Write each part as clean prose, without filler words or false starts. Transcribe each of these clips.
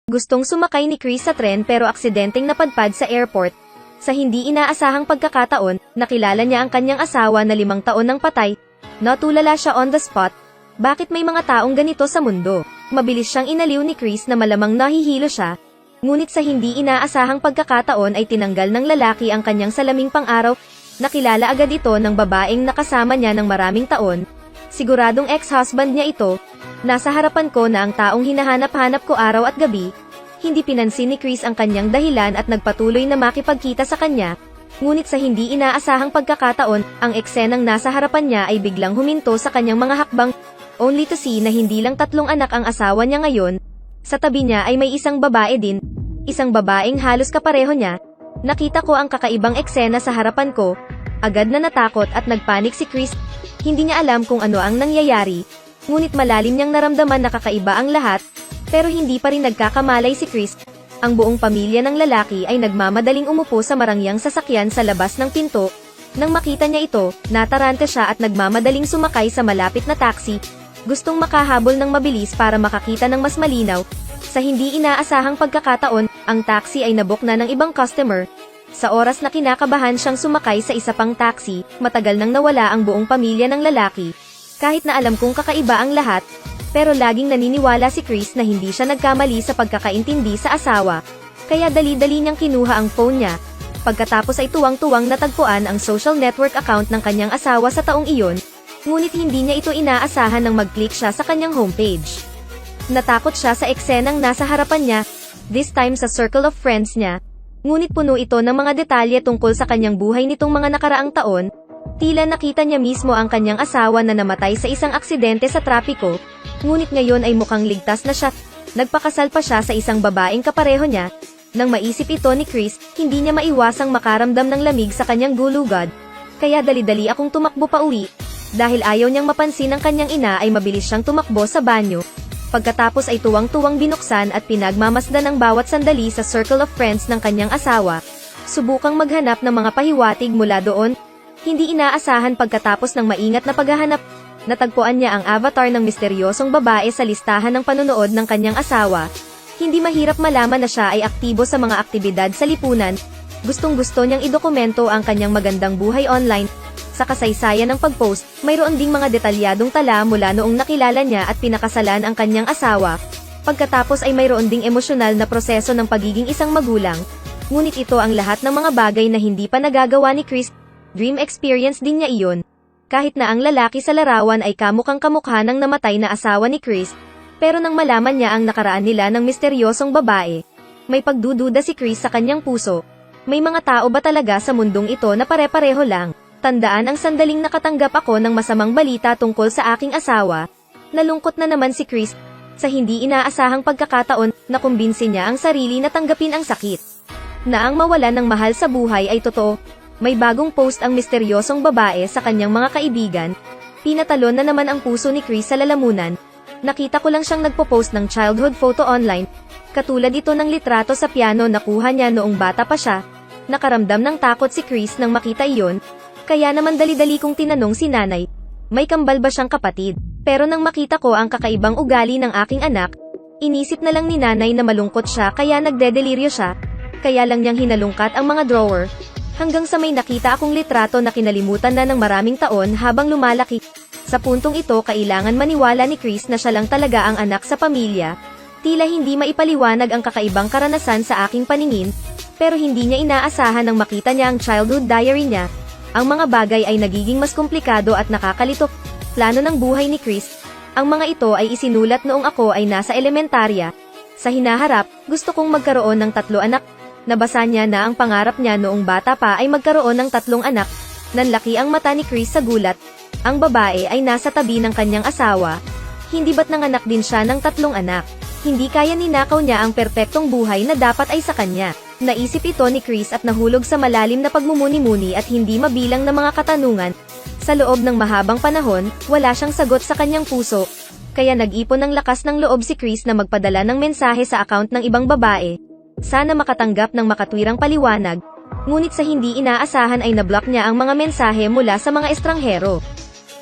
Gustong sumakay ni Chris sa tren pero aksidenteng napadpad sa airport. Sa hindi inaasahang pagkakataon, nakilala niya ang kanyang asawa na 5 taon nang patay. Natulala siya on the spot. Bakit may mga taong ganito sa mundo? Mabilis siyang inaliw ni Chris na malamang nahihilo siya. Ngunit sa hindi inaasahang pagkakataon ay tinanggal ng lalaki ang kanyang salaming pang-araw. Nakilala agad ito ng babaeng nakasama niya ng maraming taon. Siguradong ex-husband niya ito. Nasa harapan ko na ang taong hinahanap-hanap ko araw at gabi. Hindi pinansin ni Chris ang kanyang dahilan at nagpatuloy na makipagkita sa kanya. Ngunit sa hindi inaasahang pagkakataon, ang eksenang nasa harapan niya ay biglang huminto sa kanyang mga hakbang. Only to see na hindi lang 3 anak ang asawa niya ngayon. Sa tabi niya ay may isang babae din. Isang babaeng halos kapareho niya. Nakita ko ang kakaibang eksena sa harapan ko. Agad na natakot at nagpanik si Chris. Hindi niya alam kung ano ang nangyayari. Ngunit malalim niyang naramdaman na kakaiba ang lahat. Pero hindi pa rin nagkakamalay si Chris. Ang buong pamilya ng lalaki ay nagmamadaling umupo sa marangyang sasakyan sa labas ng pinto. Nang makita niya ito, natarante siya at nagmamadaling sumakay sa malapit na taxi. Gustong makahabol ng mabilis para makakita ng mas malinaw. Sa hindi inaasahang pagkakataon, ang taxi ay nabook na ng ibang customer. Sa oras na kinakabahan siyang sumakay sa isa pang taxi, matagal nang nawala ang buong pamilya ng lalaki. Kahit na alam kong kakaiba ang lahat, pero laging naniniwala si Chris na hindi siya nagkamali sa pagkakaintindi sa asawa. Kaya dali-dali niyang kinuha ang phone niya. Pagkatapos ay tuwang-tuwang natagpuan ang social network account ng kanyang asawa sa taong iyon. Ngunit hindi niya ito inaasahan nang mag-click siya sa kanyang homepage. Natakot siya sa eksenang nasa harapan niya, this time sa circle of friends niya. Ngunit puno ito ng mga detalye tungkol sa kanyang buhay nitong mga nakaraang taon. Tila nakita niya mismo ang kanyang asawa na namatay sa isang aksidente sa trapiko. Ngunit ngayon ay mukhang ligtas na siya. Nagpakasal pa siya sa isang babaeng kapareho niya. Nang maisip ito ni Chris, hindi niya maiwasang makaramdam ng lamig sa kanyang gulugod. Kaya dali-dali akong tumakbo pa uwi. Dahil ayaw niyang mapansin ng kanyang ina ay mabilis siyang tumakbo sa banyo. Pagkatapos ay tuwang-tuwang binuksan at pinagmamasdan ng bawat sandali sa circle of friends ng kanyang asawa. Subukang maghanap ng mga pahiwatig mula doon. Hindi inaasahan pagkatapos ng maingat na paghahanap. Natagpuan niya ang avatar ng misteryosong babae sa listahan ng panonood ng kanyang asawa. Hindi mahirap malaman na siya ay aktibo sa mga aktibidad sa lipunan. Gustong-gusto niyang idokumento ang kanyang magandang buhay online. Sa kasaysayan ng pag-post, mayroon ding mga detalyadong tala mula noong nakilala niya at pinakasalan ang kanyang asawa. Pagkatapos ay mayroon ding emosyonal na proseso ng pagiging isang magulang. Ngunit ito ang lahat ng mga bagay na hindi pa nagagawa ni Chris. Dream experience din niya iyon. Kahit na ang lalaki sa larawan ay kamukhang-kamukha ng namatay na asawa ni Chris. Pero nang malaman niya ang nakaraan nila ng misteryosong babae, may pagdududa si Chris sa kanyang puso. May mga tao ba talaga sa mundong ito na pare-pareho lang? Tandaan ang sandaling nakatanggap ako ng masamang balita tungkol sa aking asawa. Nalungkot na naman si Chris. Sa hindi inaasahang pagkakataon, nakumbinsi niya ang sarili na tanggapin ang sakit. Na ang mawalan ng mahal sa buhay ay totoo. May bagong post ang misteryosong babae sa kanyang mga kaibigan. Pinatalon na naman ang puso ni Chris sa lalamunan. Nakita ko lang siyang nagpo-post ng childhood photo online. Katulad ito ng litrato sa piano na kuha niya noong bata pa siya. Nakaramdam ng takot si Chris nang makita iyon. Kaya naman dali-dali kong tinanong si nanay, may kambal ba siyang kapatid? Pero nang makita ko ang kakaibang ugali ng aking anak, inisip na lang ni nanay na malungkot siya kaya nagdedeliryo siya. Kaya lang niyang hinalungkat ang mga drawer. Hanggang sa may nakita akong litrato na kinalimutan na ng maraming taon habang lumalaki. Sa puntong ito kailangan maniwala ni Chris na siya lang talaga ang anak sa pamilya. Tila hindi maipaliwanag ang kakaibang karanasan sa aking paningin, pero hindi niya inaasahan nang makita niya ang childhood diary niya. Ang mga bagay ay nagiging mas komplikado at nakakalito. Plano ng buhay ni Chris. Ang mga ito ay isinulat noong ako ay nasa elementarya. Sa hinaharap, gusto kong magkaroon ng 3 anak. Nabasa niya na ang pangarap niya noong bata pa ay magkaroon ng 3 anak. Nanlaki ang mata ni Chris sa gulat. Ang babae ay nasa tabi ng kanyang asawa. Hindi ba't nanganak din siya ng 3 anak? Hindi kaya ninakaw niya ang perpektong buhay na dapat ay sa kanya. Naisip ito ni Chris at nahulog sa malalim na pagmumuni-muni at hindi mabilang na mga katanungan. Sa loob ng mahabang panahon, wala siyang sagot sa kanyang puso. Kaya nag-ipon ng lakas ng loob si Chris na magpadala ng mensahe sa account ng ibang babae. Sana makatanggap ng makatwirang paliwanag. Ngunit sa hindi inaasahan ay nablock niya ang mga mensahe mula sa mga estranghero.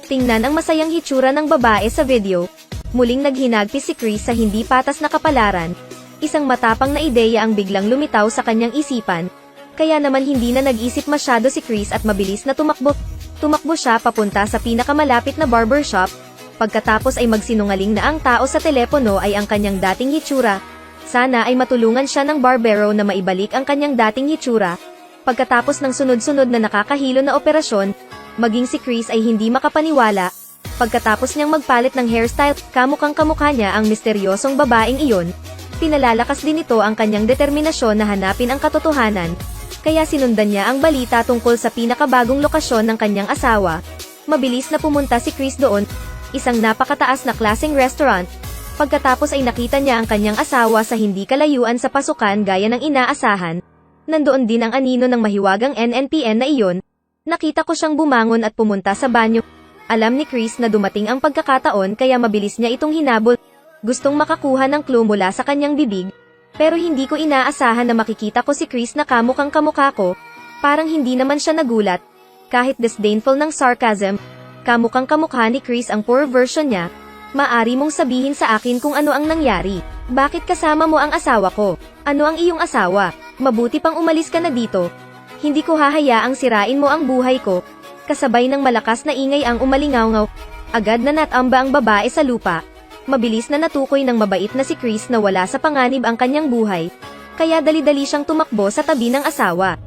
Tingnan ang masayang hitsura ng babae sa video. Muling naghinagpis si Chris sa hindi patas na kapalaran. Isang matapang na ideya ang biglang lumitaw sa kanyang isipan. Kaya naman hindi na nag-isip masyado si Chris at mabilis na tumakbo. Tumakbo siya papunta sa pinakamalapit na barbershop. Pagkatapos ay magsinungaling na ang tao sa telepono ay ang kanyang dating hitsura. Sana ay matulungan siya ng barbero na maibalik ang kanyang dating hitsura. Pagkatapos ng sunod-sunod na nakakahilo na operasyon, maging si Chris ay hindi makapaniwala. Pagkatapos niyang magpalit ng hairstyle, kamukhang-kamukha niya ang misteryosong babaeng iyon. Pinalalakas din ito ang kanyang determinasyon na hanapin ang katotohanan. Kaya sinundan niya ang balita tungkol sa pinakabagong lokasyon ng kanyang asawa. Mabilis na pumunta si Chris doon, isang napakataas na klaseng restaurant. Pagkatapos ay nakita niya ang kanyang asawa sa hindi kalayuan sa pasukan gaya ng inaasahan. Nandoon din ang anino ng mahiwagang NNPN na iyon. Nakita ko siyang bumangon at pumunta sa banyo. Alam ni Chris na dumating ang pagkakataon kaya mabilis niya itong hinabol. Gustong makakuha ng clue mula sa kanyang bibig. Pero hindi ko inaasahan na makikita ko si Chris na kamukhang-kamukha ko. Parang hindi naman siya nagulat. Kahit disdainful ng sarcasm, kamukhang-kamukha ni Chris ang poor version niya. Maari mong sabihin sa akin kung ano ang nangyari. Bakit kasama mo ang asawa ko? Ano ang iyong asawa? Mabuti pang umalis ka na dito. Hindi ko hahayaang sirain mo ang buhay ko. Kasabay ng malakas na ingay ang umalingaw-ngaw. Agad na natamba ang babae sa lupa. Mabilis na natukoy ng mabait na si Chris na wala sa panganib ang kanyang buhay. Kaya dali-dali siyang tumakbo sa tabi ng asawa.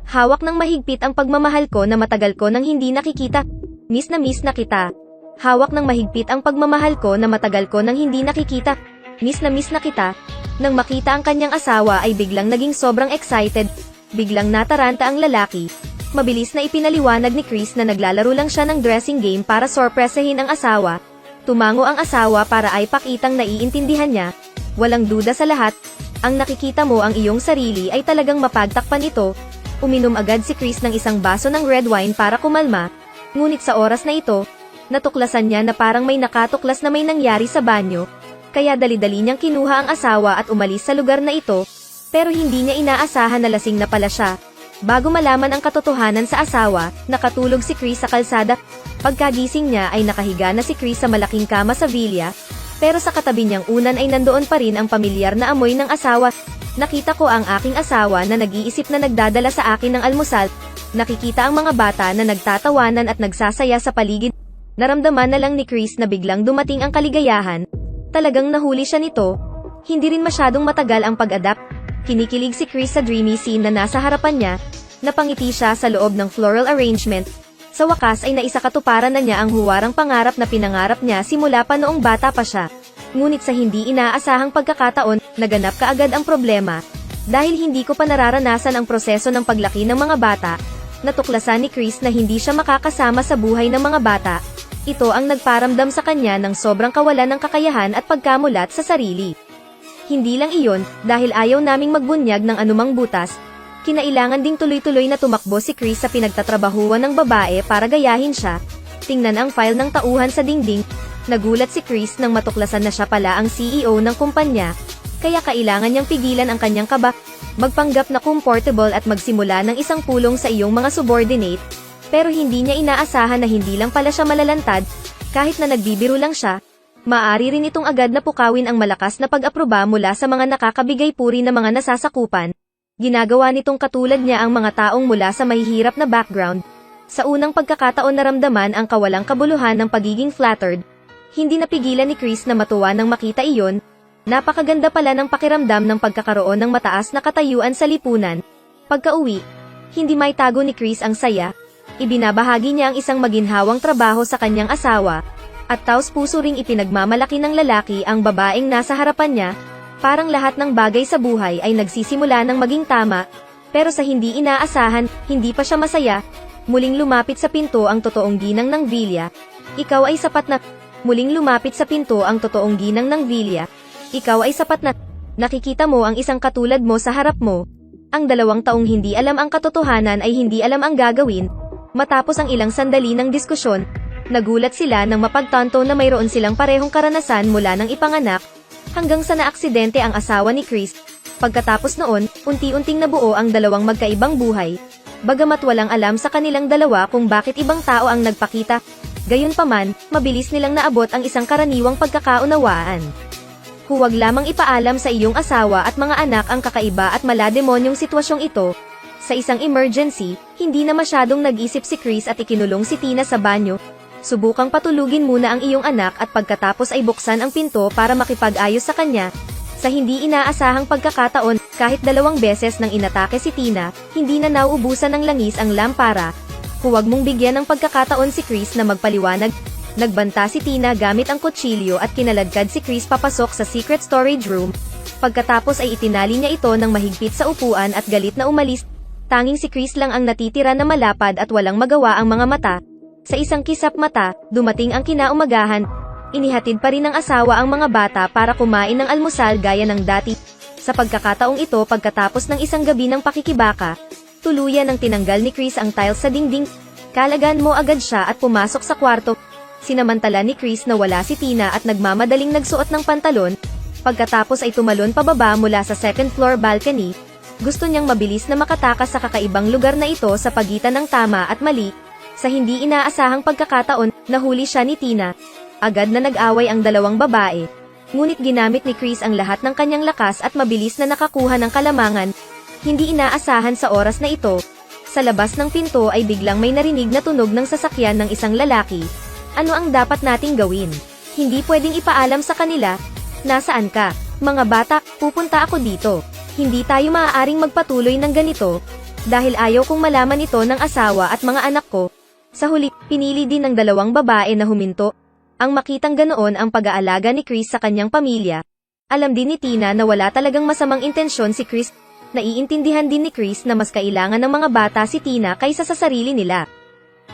Hawak ng mahigpit ang pagmamahal ko na matagal ko nang hindi nakikita. Miss na kita. Hawak ng mahigpit ang pagmamahal ko na matagal ko nang hindi nakikita. Miss na kita. Nang makita ang kanyang asawa ay biglang naging sobrang excited. Biglang nataranta ang lalaki. Mabilis na ipinaliwanag ni Chris na naglalaro lang siya ng dressing game para sorpresahin ang asawa. Tumango ang asawa para ay pakitang naiintindihan niya. Walang duda sa lahat, ang nakikita mo ang iyong sarili ay talagang mapagtakpan ito. Uminom agad si Chris ng isang baso ng red wine para kumalma. Ngunit sa oras na ito, natuklasan niya na parang may nakatuklas na may nangyari sa banyo. Kaya dali-dali niyang kinuha ang asawa at umalis sa lugar na ito. Pero hindi niya inaasahan na lasing na pala siya. Bago malaman ang katotohanan sa asawa, nakatulog si Chris sa kalsada. Pagkagising niya ay nakahiga na si Chris sa malaking kama sa villa. Pero sa katabi niyang unan ay nandoon pa rin ang pamilyar na amoy ng asawa. Nakita ko ang aking asawa na nag-iisip na nagdadala sa akin ng almusal. Nakikita ang mga bata na nagtatawanan at nagsasaya sa paligid. Naramdaman na lang ni Chris na biglang dumating ang kaligayahan. Talagang nahuli siya nito. Hindi rin masyadong matagal ang pag-adapt. Kinikilig si Chris sa dreamy scene na nasa harapan niya. Napangiti siya sa loob ng floral arrangement. Sa wakas ay naisakatuparan na niya ang huwarang pangarap na pinangarap niya simula pa noong bata pa siya. Ngunit sa hindi inaasahang pagkakataon, naganap kaagad ang problema. Dahil hindi ko pa nararanasan ang proseso ng paglaki ng mga bata, natuklasan ni Chris na hindi siya makakasama sa buhay ng mga bata. Ito ang nagparamdam sa kanya ng sobrang kawalan ng kakayahan at pagkamulat sa sarili. Hindi lang iyon, dahil ayaw naming magbunyag ng anumang butas, kinailangan ding tuloy-tuloy na tumakbo si Chris sa pinagtatrabahuan ng babae para gayahin siya. Tingnan ang file ng tauhan sa dingding. Nagulat si Chris nang matuklasan na siya pala ang CEO ng kumpanya, kaya kailangan niyang pigilan ang kanyang kaba, magpanggap na comfortable at magsimula ng isang pulong sa iyong mga subordinate. Pero hindi niya inaasahan na hindi lang pala siya malalantad, kahit na nagbibiro lang siya. Maaari rin itong agad na pukawin ang malakas na pag-aproba mula sa mga nakakabigay puri na mga nasasakupan. Ginagawa nitong katulad niya ang mga taong mula sa mahihirap na background. Sa unang pagkakataon naramdaman ang kawalang kabuluhan ng pagiging flattered. Hindi napigilan ni Chris na matuwa nang makita iyon. Napakaganda pala ng pakiramdam ng pagkakaroon ng mataas na katayuan sa lipunan. Pagka-uwi, hindi may tago ni Chris ang saya. Ibinabahagi niya ang isang maginhawang trabaho sa kanyang asawa. At taos-puso ring ipinagmamalaki ng lalaki ang babaeng nasa harapan niya. Parang lahat ng bagay sa buhay ay nagsisimula ng maging tama. Pero sa hindi inaasahan, hindi pa siya masaya. Muling lumapit sa pinto ang totoong ginang ng villa. Ikaw ay sapat na. Muling lumapit sa pinto ang totoong ginang ng villa. Ikaw ay sapat na. Nakikita mo ang isang katulad mo sa harap mo. Ang 2 taong hindi alam ang katotohanan ay hindi alam ang gagawin. Matapos ang ilang sandali ng diskusyon, nagulat sila nang mapagtanto na mayroon silang parehong karanasan mula nang ipanganak, hanggang sa naaksidente ang asawa ni Chris. Pagkatapos noon, unti-unting nabuo ang 2 magkaibang buhay. Bagamat walang alam sa kanilang dalawa kung bakit ibang tao ang nagpakita, gayunpaman, mabilis nilang naabot ang isang karaniwang pagkakaunawaan. Huwag lamang ipaalam sa iyong asawa at mga anak ang kakaiba at malademonyong sitwasyong ito. Sa isang emergency, hindi na masyadong nag-isip si Chris at ikinulong si Tina sa banyo. Subukang patulugin muna ang iyong anak at pagkatapos ay buksan ang pinto para makipag-ayos sa kanya. Sa hindi inaasahang pagkakataon, kahit 2 beses nang inatake si Tina, hindi na nauubusan ng langis ang lampara. Huwag mong bigyan ng pagkakataon si Chris na magpaliwanag. Nagbanta si Tina gamit ang kutsilyo at kinaladkad si Chris papasok sa secret storage room. Pagkatapos ay itinali niya ito ng mahigpit sa upuan at galit na umalis. Tanging si Chris lang ang natitira na malapad at walang magawa ang mga mata. Sa isang kisap mata, dumating ang kinaumagahan. Inihatid pa rin ng asawa ang mga bata para kumain ng almusal gaya ng dati. Sa pagkakataong ito pagkatapos ng isang gabi ng pakikibaka, tuluyan ang tinanggal ni Chris ang tiles sa dingding. Kalagan mo agad siya at pumasok sa kwarto. Sinamantala ni Chris na wala si Tina at nagmamadaling nagsuot ng pantalon. Pagkatapos ay tumalon pababa mula sa second floor balcony. Gusto niyang mabilis na makatakas sa kakaibang lugar na ito sa pagitan ng tama at mali. Sa hindi inaasahang pagkakataon, nahuli siya ni Tina. Agad na nag-away ang 2 babae. Ngunit ginamit ni Chris ang lahat ng kanyang lakas at mabilis na nakakuha ng kalamangan. Hindi inaasahan sa oras na ito. Sa labas ng pinto ay biglang may narinig na tunog ng sasakyan ng isang lalaki. Ano ang dapat nating gawin? Hindi pwedeng ipaalam sa kanila. Nasaan ka? Mga bata, pupunta ako dito. Hindi tayo maaaring magpatuloy ng ganito. Dahil ayaw kong malaman ito ng asawa at mga anak ko. Sa huli, pinili din ng 2 babae na huminto. Ang makitang ganoon ang pag-aalaga ni Chris sa kanyang pamilya. Alam din ni Tina na wala talagang masamang intensyon si Chris. Naiintindihan din ni Chris na mas kailangan ng mga bata si Tina kaysa sa sarili nila.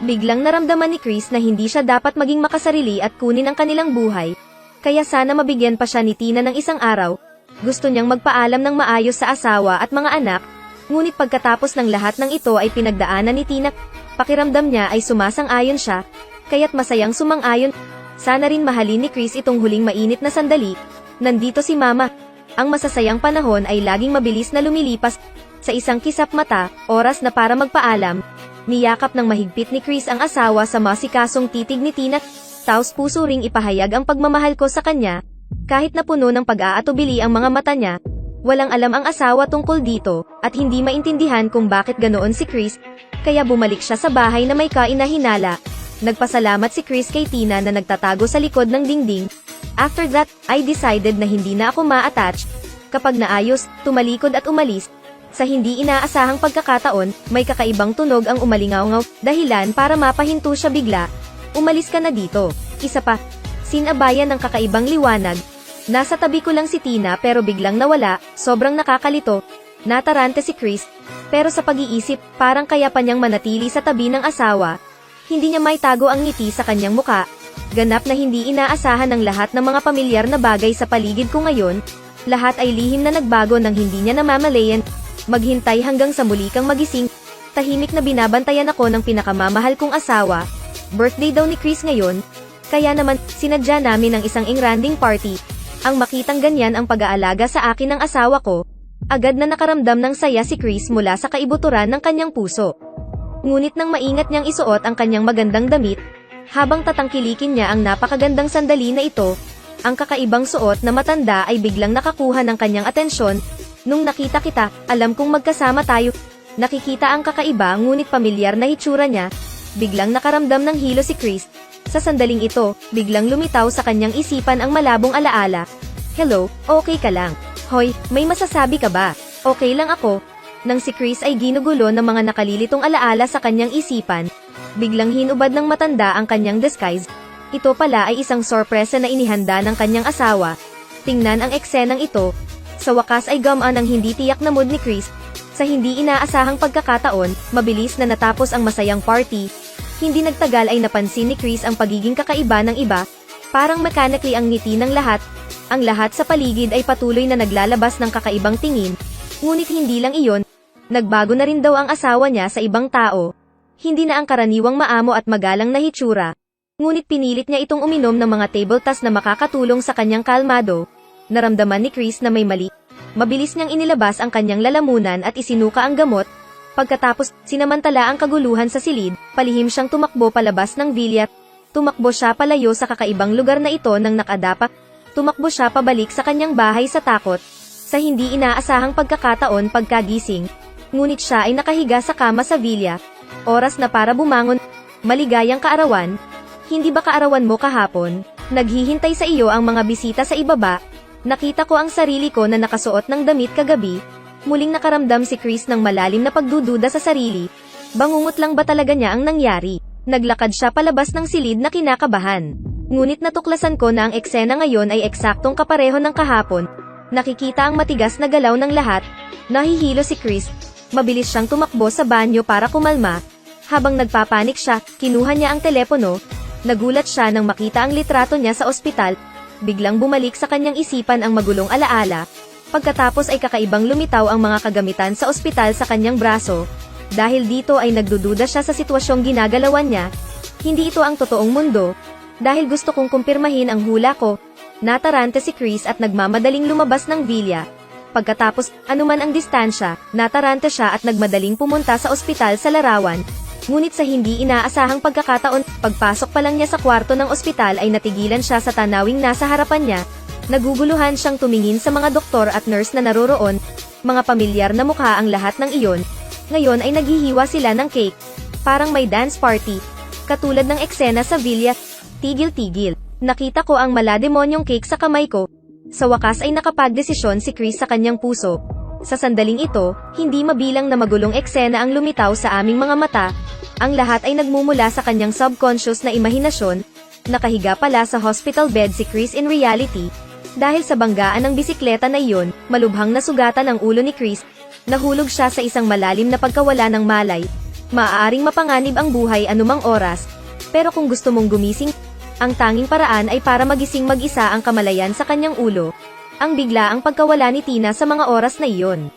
Biglang naramdaman ni Chris na hindi siya dapat maging makasarili at kunin ang kanilang buhay. Kaya sana mabigyan pa siya ni Tina ng isang araw. Gusto niyang magpaalam ng maayos sa asawa at mga anak. Ngunit pagkatapos ng lahat ng ito ay pinagdaanan ni Tina. Pakiramdam niya ay sumasang-ayon siya. Kaya't masayang sumang-ayon. Sana rin mahalin ni Chris itong huling mainit na sandali. Nandito si Mama. Ang masasayang panahon ay laging mabilis na lumilipas. Sa isang kisap mata, oras na para magpaalam. Niyakap ng mahigpit ni Chris ang asawa sa masikasong titig ni Tina. Taos puso ring ipahayag ang pagmamahal ko sa kanya. Kahit na puno ng pag-aatubili ang mga mata niya, walang alam ang asawa tungkol dito, at hindi maintindihan kung bakit ganoon si Chris. Kaya bumalik siya sa bahay na may kainahinala. Nagpasalamat si Chris kay Tina na nagtatago sa likod ng dingding. After that, I decided na hindi na ako ma-attach. Kapag naayos, tumalikod at umalis. Sa hindi inaasahang pagkakataon, may kakaibang tunog ang umalingaw-ngaw, dahilan para mapahinto siya bigla. Umalis ka na dito. Isa pa, sinabayan ng kakaibang liwanag. Nasa tabi ko lang si Tina pero biglang nawala, sobrang nakakalito. Natarante si Chris, pero sa pag-iisip, parang kaya pa niyang manatili sa tabi ng asawa. Hindi niya maitago ang ngiti sa kanyang muka. Ganap na hindi inaasahan ng lahat ng mga pamilyar na bagay sa paligid ko ngayon. Lahat ay lihim na nagbago nang hindi niya namamalayan. Maghintay hanggang sa muli kang magising. Tahimik na binabantayan ako ng pinakamamahal kong asawa. Birthday daw ni Chris ngayon. Kaya naman, sinadya namin ang isang engranding party. Ang makitang ganyan ang pag-aalaga sa akin ng asawa ko. Agad na nakaramdam ng saya si Chris mula sa kaibuturan ng kanyang puso. Ngunit nang maingat niyang isuot ang kanyang magandang damit, habang tatangkilikin niya ang napakagandang sandali na ito, ang kakaibang suot na matanda ay biglang nakakuha ng kanyang atensyon. Nung nakita kita, alam kong magkasama tayo. Nakikita ang kakaiba ngunit pamilyar na hitsura niya. Biglang nakaramdam ng hilo si Chris. Sa sandaling ito, biglang lumitaw sa kanyang isipan ang malabong alaala. Hello, okay ka lang? Hoy, may masasabi ka ba? Okay lang ako. Nang si Chris ay ginugulo ng mga nakalilitong alaala sa kanyang isipan, biglang hinubad ng matanda ang kanyang disguise. Ito pala ay isang sorpresa na inihanda ng kanyang asawa. Tingnan ang eksenang ito. Sa wakas ay gumaan ang hindi tiyak na mood ni Chris. Sa hindi inaasahang pagkakataon, mabilis na natapos ang masayang party. Hindi nagtagal ay napansin ni Chris ang pagiging kakaiba ng iba. Parang mechanically ang ngiti ng lahat. Ang lahat sa paligid ay patuloy na naglalabas ng kakaibang tingin. Ngunit hindi lang iyon. Nagbago na rin daw ang asawa niya sa ibang tao. Hindi na ang karaniwang maamo at magalang na hitsura. Ngunit pinilit niya itong uminom ng mga table tas na makakatulong sa kanyang kalmado. Naramdaman ni Chris na may mali. Mabilis niyang inilabas ang kanyang lalamunan at isinuka ang gamot. Pagkatapos, sinamantala ang kaguluhan sa silid, palihim siyang tumakbo palabas ng villa. Tumakbo siya palayo sa kakaibang lugar na ito nang nakadapak. tumakbo siya pabalik sa kanyang bahay sa takot. Sa hindi inaasahang pagkakataon pagkagising, ngunit siya ay nakahiga sa kama sa villa. Oras na para bumangon. Maligayang kaarawan. Hindi ba kaarawan mo kahapon? Naghihintay sa iyo ang mga bisita sa ibaba. Nakita ko ang sarili ko na nakasuot ng damit kagabi. Muling nakaramdam si Chris ng malalim na pagdududa sa sarili. Bangungot lang ba talaga niya ang nangyari? Naglakad siya palabas ng silid na kinakabahan. Ngunit natuklasan ko na ang eksena ngayon ay eksaktong kapareho ng kahapon. Nakikita ang matigas na galaw ng lahat. Nahihilo si Chris. Mabilis siyang tumakbo sa banyo para kumalma. Habang nagpapanik siya, kinuha niya ang telepono. Nagulat siya nang makita ang litrato niya sa ospital. Biglang bumalik sa kanyang isipan ang magulong alaala. Pagkatapos ay kakaibang lumitaw ang mga kagamitan sa ospital sa kanyang braso. Dahil dito ay nagdududa siya sa sitwasyong ginagalawan niya. Hindi ito ang totoong mundo. Dahil gusto kong kumpirmahin ang hula ko. Natarante si Chris at nagmamadaling lumabas ng villa. Pagkatapos, anuman ang distansya, natarante siya at nagmadaling pumunta sa ospital sa larawan. Ngunit sa hindi inaasahang pagkakataon, pagpasok pa lang niya sa kwarto ng ospital ay natigilan siya sa tanawing nasa harapan niya. Naguguluhan siyang tumingin sa mga doktor at nurse na naroroon. Mga pamilyar na mukha ang lahat ng iyon. Ngayon ay naghihiwa sila ng cake. Parang may dance party. Katulad ng eksena sa villa. Tigil-tigil. Nakita ko ang malademonyong cake sa kamay ko. Sa wakas ay nakapagdesisyon si Chris sa kanyang puso. Sa sandaling ito, hindi mabilang na magulong eksena ang lumitaw sa aming mga mata. Ang lahat ay nagmumula sa kanyang subconscious na imahinasyon. Nakahiga pala sa hospital bed si Chris in reality. Dahil sa banggaan ng bisikleta na iyon, malubhang nasugatan ang ulo ni Chris. Nahulog siya sa isang malalim na pagkawala ng malay. Maaaring mapanganib ang buhay anumang oras. Pero kung gusto mong gumising, ang tanging paraan ay para magising mag-isa ang kamalayan sa kanyang ulo. Ang biglaang pagkawala ni Tina sa mga oras na iyon.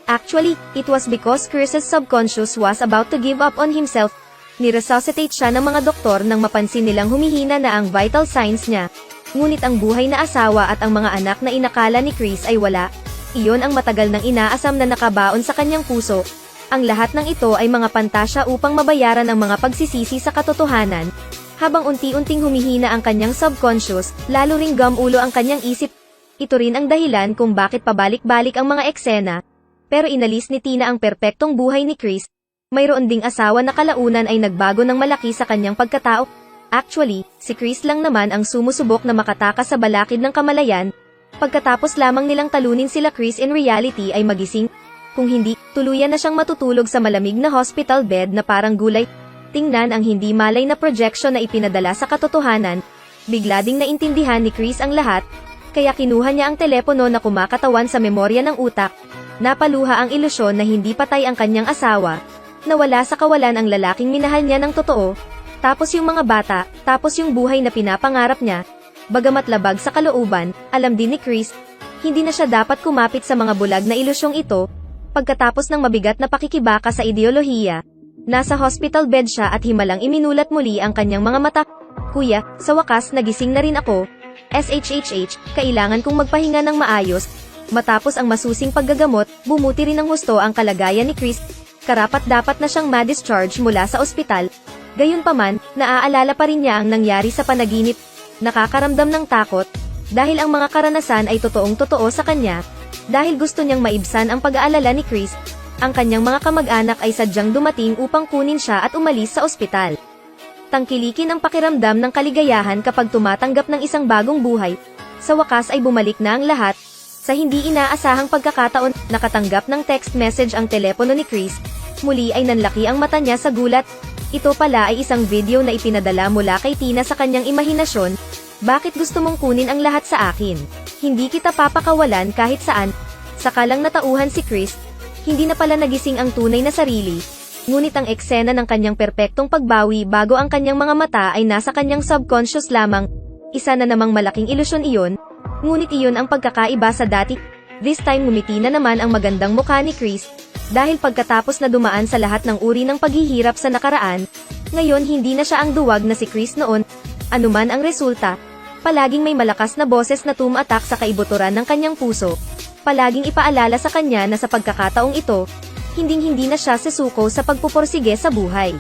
Actually, it was because Chris's subconscious was about to give up on himself. Niresuscitate siya ng mga doktor nang mapansin nilang humihina na ang vital signs niya. Ngunit ang buhay na asawa at ang mga anak na inakala ni Chris ay wala. Iyon ang matagal nang inaasam na nakabaon sa kanyang puso. Ang lahat ng ito ay mga pantasya upang mabayaran ang mga pagsisisi sa katotohanan. Habang unti-unting humihina ang kanyang subconscious, lalo ring gumulo ang kanyang isip. Ito rin ang dahilan kung bakit pabalik-balik ang mga eksena. Pero inalis ni Tina ang perpektong buhay ni Chris. Mayroon ding asawa na kalaunan ay nagbago ng malaki sa kanyang pagkatao. Actually, si Chris lang naman ang sumusubok na makatakas sa balakid ng kamalayan. Pagkatapos lamang nilang talunin sila Chris in reality ay magising. Kung hindi, tuluyan na siyang matutulog sa malamig na hospital bed na parang gulay. Tingnan ang hindi malay na projection na ipinadala sa katotohanan. Bigla ding naintindihan ni Chris ang lahat. Kaya kinuha niya ang telepono na kumakatawan sa memorya ng utak. Napaluha ang ilusyon na hindi patay ang kanyang asawa. Nawala sa kawalan ang lalaking minahal niya ng totoo. Tapos yung mga bata, tapos yung buhay na pinapangarap niya. Bagamat labag sa kalooban, alam din ni Chris, hindi na siya dapat kumapit sa mga bulag na ilusyong ito. Pagkatapos ng mabigat na pakikibaka sa ideolohiya, nasa hospital bed siya at himalang iminulat muli ang kanyang mga mata. Kuya, sa wakas nagising na rin ako. SHHH, kailangan kong magpahinga ng maayos. Matapos ang masusing paggagamot, bumuti rin ng husto ang kalagayan ni Chris. Karapat-dapat na siyang ma-discharge mula sa ospital. Gayunpaman, naaalala pa rin niya ang nangyari sa panaginip. Nakakaramdam ng takot, dahil ang mga karanasan ay totoong-totoo sa kanya. Dahil gusto niyang maibsan ang pag-aalala ni Chris, ang kanyang mga kamag-anak ay sadyang dumating upang kunin siya at umalis sa ospital. Tangkilikin ang pakiramdam ng kaligayahan kapag tumatanggap ng isang bagong buhay. Sa wakas ay bumalik na ang lahat. Sa hindi inaasahang pagkakataon, nakatanggap ng text message ang telepono ni Chris. Muli ay nanlaki ang mata niya sa gulat. Ito pala ay isang video na ipinadala mula kay Tina sa kanyang imahinasyon. Bakit gusto mong kunin ang lahat sa akin? Hindi kita papakawalan kahit saan. Sakalang natauhan si Chris. Hindi na pala nagising ang tunay na sarili. Ngunit ang eksena ng kanyang perpektong pagbawi bago ang kanyang mga mata ay nasa kanyang subconscious lamang. Isa na namang malaking ilusyon iyon. Ngunit iyon ang pagkakaiba sa dati. This time ngumiti na naman ang magandang mukha ni Chris. Dahil pagkatapos na dumaan sa lahat ng uri ng paghihirap sa nakaraan, ngayon hindi na siya ang duwag na si Chris noon. Anuman ang resulta, palaging may malakas na boses na tumatak sa kaibuturan ng kanyang puso. Palaging ipaalala sa kanya na sa pagkakataong ito, hinding-hindi na siya susuko sa pagpupursige sa buhay.